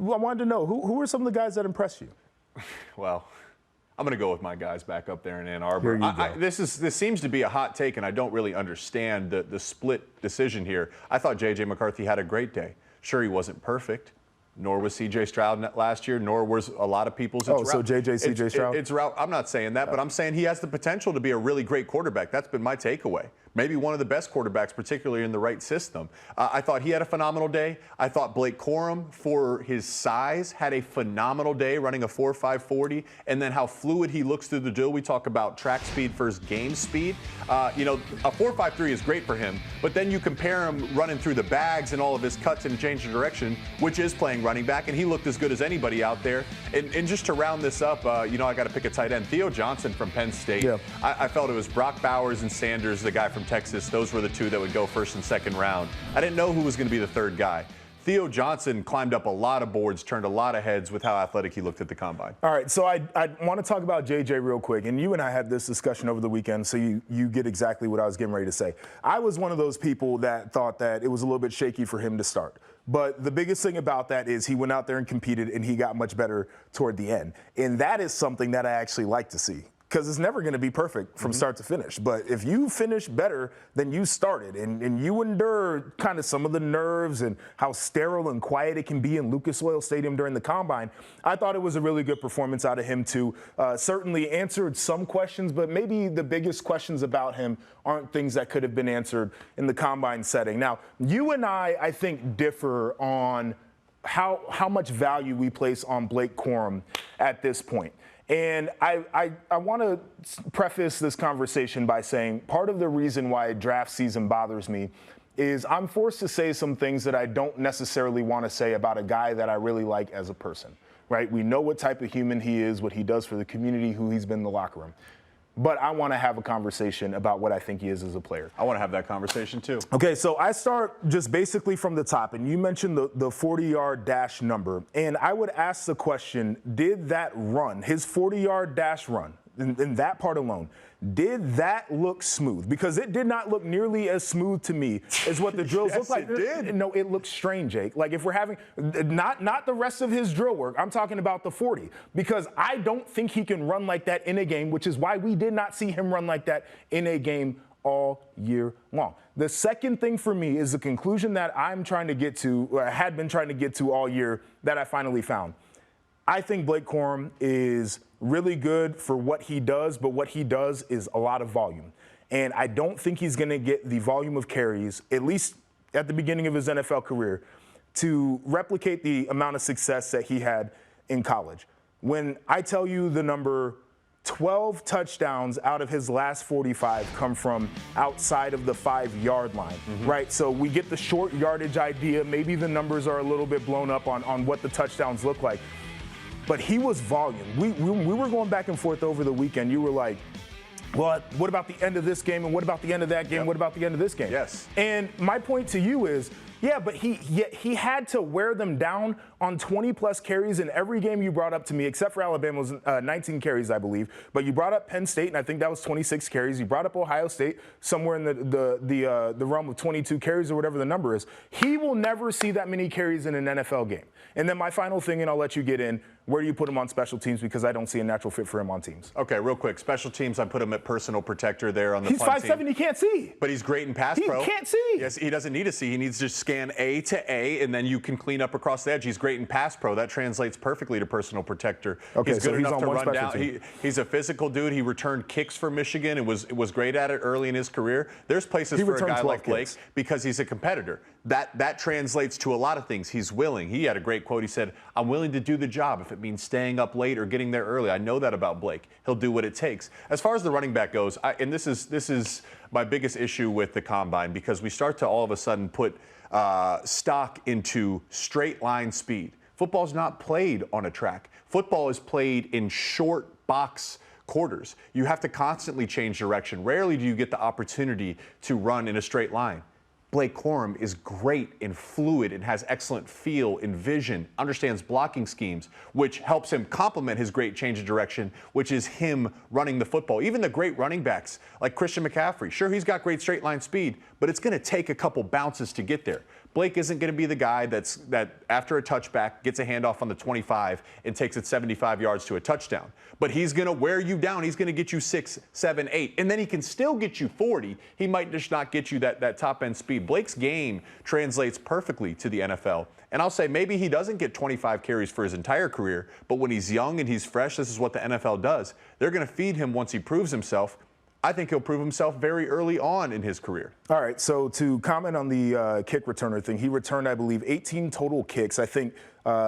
I wanted to know, who are some of the guys that impressed you? Well, I'm going to go with my guys back up there in Ann Arbor. Here you go. This seems to be a hot take, and I don't really understand the split decision here. I thought J.J. McCarthy had a great day. Sure, he wasn't perfect, nor was C.J. Stroud last year, nor was a lot of people's. So J.J. C.J. Stroud? It's route. I'm not saying that, but I'm saying he has the potential to be a really great quarterback. That's been my takeaway. Maybe one of the best quarterbacks, particularly in the right system. I thought he had a phenomenal day. I thought Blake Corum, for his size, had a phenomenal day running a 4.5 and then how fluid he looks through the drill. We talk about track speed versus game speed. A 4.53 is great for him, but then you compare him running through the bags and all of his cuts and change of direction, which is playing running back, and he looked as good as anybody out there. And just to round this up, I got to pick a tight end. Theo Johnson from Penn State. Yeah. I felt it was Brock Bowers and Sanders, the guy from Texas. Those were the two that would go first and second round. I didn't know who was going to be the third guy. Theo Johnson climbed up a lot of boards, turned a lot of heads with how athletic he looked at the combine. All right, so I want to talk about JJ real quick, and you and I had this discussion over the weekend, so you get exactly what I was getting ready to say. I was one of those people that thought that it was a little bit shaky for him to start. But the biggest thing about that is he went out there and competed, and he got much better toward the end. And that is something that I actually like to see, because it's never going to be perfect from start to finish. But if you finish better than you started, and you endure kind of some of the nerves and how sterile and quiet it can be in Lucas Oil Stadium during the Combine, I thought it was a really good performance out of him too. Certainly answered some questions, but maybe the biggest questions about him aren't things that could have been answered in the Combine setting. Now, you and I think, differ on how much value we place on Blake Corum at this point. And I want to preface this conversation by saying part of the reason why draft season bothers me is I'm forced to say some things that I don't necessarily want to say about a guy that I really like as a person, right? We know what type of human he is, what he does for the community, who he's been in the locker room. But I want to have a conversation about what I think he is as a player. I want to have that conversation too. Okay, so I start just basically from the top, and you mentioned the 40-yard dash number. And I would ask the question, did that run, his 40-yard dash run, in that part alone, did that look smooth? Because it did not look nearly as smooth to me as what the drills look like. It did. No, it looked strange, Jake. Like if we're having, not the rest of his drill work, I'm talking about the 40. Because I don't think he can run like that in a game, which is why we did not see him run like that in a game all year long. The second thing for me is the conclusion that I'm trying to get to, or I had been trying to get to all year, that I finally found. I think Blake Corum is really good for what he does, but what he does is a lot of volume. And I don't think he's going to get the volume of carries, at least at the beginning of his NFL career, to replicate the amount of success that he had in college. When I tell you the number 12 touchdowns out of his last 45 come from outside of the 5-yard line, right? So we get the short yardage idea. Maybe the numbers are a little bit blown up on what the touchdowns look like. But he was volume. We were going back and forth over the weekend. You were like, well, what about the end of this game? And what about the end of that game? Yep. What about the end of this game? Yes. And my point to you is, yeah, but he had to wear them down on 20-plus carries in every game you brought up to me, except for Alabama's 19 carries, I believe. But you brought up Penn State, and I think that was 26 carries. You brought up Ohio State, somewhere in the realm of 22 carries or whatever the number is. He will never see that many carries in an NFL game. And then my final thing, and I'll let you get in, where do you put him on special teams? Because I don't see a natural fit for him on teams. Okay, real quick. Special teams, I put him at personal protector there on the He's punt 5'7", team. he can't see. But he's great in pass pro. He can't see. Yes, he doesn't need to see. He needs to scan A to A, and then you can clean up across the edge. He's great in pass pro. That translates perfectly to personal protector. Okay, he's good enough to run down. He's a physical dude. He returned kicks for Michigan and was great at it early in his career. There's places for a guy like Blake because he's a competitor. That translates to a lot of things. He's willing. He had a great quote. He said, "I'm willing to do the job if it means staying up late or getting there early." I know that about Blake. He'll do what it takes. As far as the running back goes, and this is my biggest issue with the Combine, because we start to all of a sudden put stock into straight line speed. Football's not played on a track. Football is played in short box quarters. You have to constantly change direction. Rarely do you get the opportunity to run in a straight line. Blake Corum is great and fluid and has excellent feel and vision, understands blocking schemes, which helps him complement his great change of direction, which is him running the football. Even the great running backs like Christian McCaffrey, sure, he's got great straight line speed, but it's going to take a couple bounces to get there. Blake isn't going to be the guy that after a touchback gets a handoff on the 25 and takes it 75 yards to a touchdown. But he's going to wear you down. He's going to get you 6, 7, 8. And then he can still get you 40. He might just not get you that top-end speed. Blake's game translates perfectly to the NFL. And I'll say maybe he doesn't get 25 carries for his entire career, but when he's young and he's fresh, this is what the NFL does. They're going to feed him once he proves himself. I think he'll prove himself very early on in his career. All right, so to comment on the kick returner thing, he returned, I believe, 18 total kicks. I think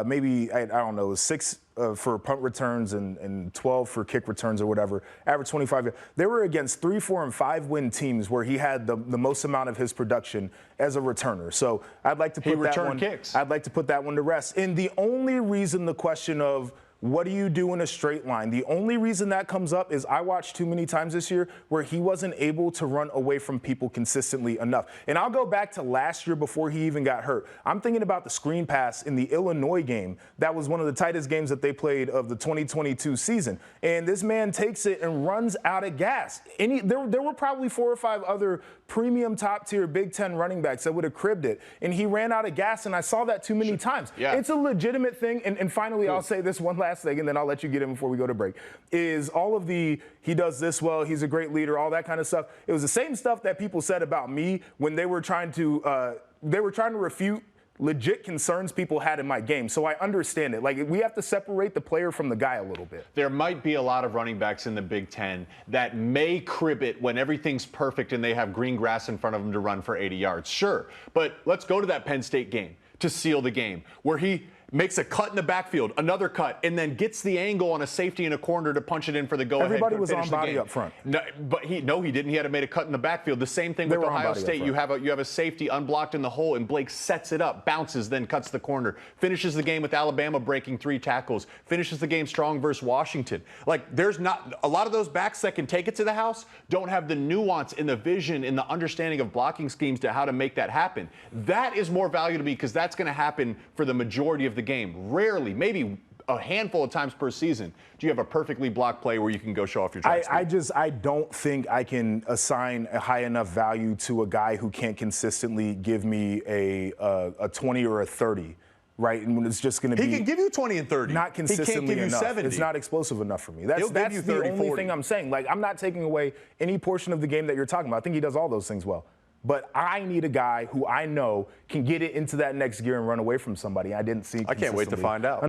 maybe, I don't know, 6 for punt returns and 12 for kick returns or whatever, average 25. They were against 3, 4, and 5-win teams where he had the most amount of his production as a returner. So I'd like to put I'd like to put that one to rest. And the only reason the question of what do you do in a straight line? The only reason that comes up is I watched too many times this year where he wasn't able to run away from people consistently enough. And I'll go back to last year before he even got hurt. I'm thinking about the screen pass in the Illinois game. That was one of the tightest games that they played of the 2022 season. And this man takes it and runs out of gas. There were probably 4 or 5 other premium top-tier Big Ten running backs that would have cribbed it. And he ran out of gas, and I saw that too many times. Yeah. It's a legitimate thing. And finally, I'll say this one last thing, and then I'll let you get in before we go to break, is all of the he does this well, he's a great leader, all that kind of stuff. It was the same stuff that people said about me when they were trying to refute legit concerns people had in my game. So I understand it. Like, we have to separate the player from the guy a little bit. There might be a lot of running backs in the Big Ten that may crib it when everything's perfect and they have green grass in front of them to run for 80 yards. Sure. But let's go to that Penn State game to seal the game where he makes a cut in the backfield, another cut, and then gets the angle on a safety in a corner to punch it in for the go-ahead. Everybody was on body up front. No, but he didn't. He had to make a cut in the backfield. The same thing with Ohio State. You have a safety unblocked in the hole, and Blake sets it up, bounces, then cuts the corner. Finishes the game with Alabama breaking 3 tackles. Finishes the game strong versus Washington. Like, there's not a lot of those backs that can take it to the house don't have the nuance and the vision and the understanding of blocking schemes to how to make that happen. That is more value to me because that's going to happen for the majority of the game. Rarely, maybe a handful of times per season, do you have a perfectly blocked play where you can go show off your track speed. I don't think I can assign a high enough value to a guy who can't consistently give me a 20 or a 30. Right, and it's just going to be. He can give you 20 and 30. Not consistently he can't give you enough. 70. It's not explosive enough for me. That's you 30, the only 40. thing I'm saying. Like, I'm not taking away any portion of the game that you're talking about. I think he does all those things well. But I need a guy who I know can get it into that next gear and run away from somebody. I didn't see. I can't wait to find out.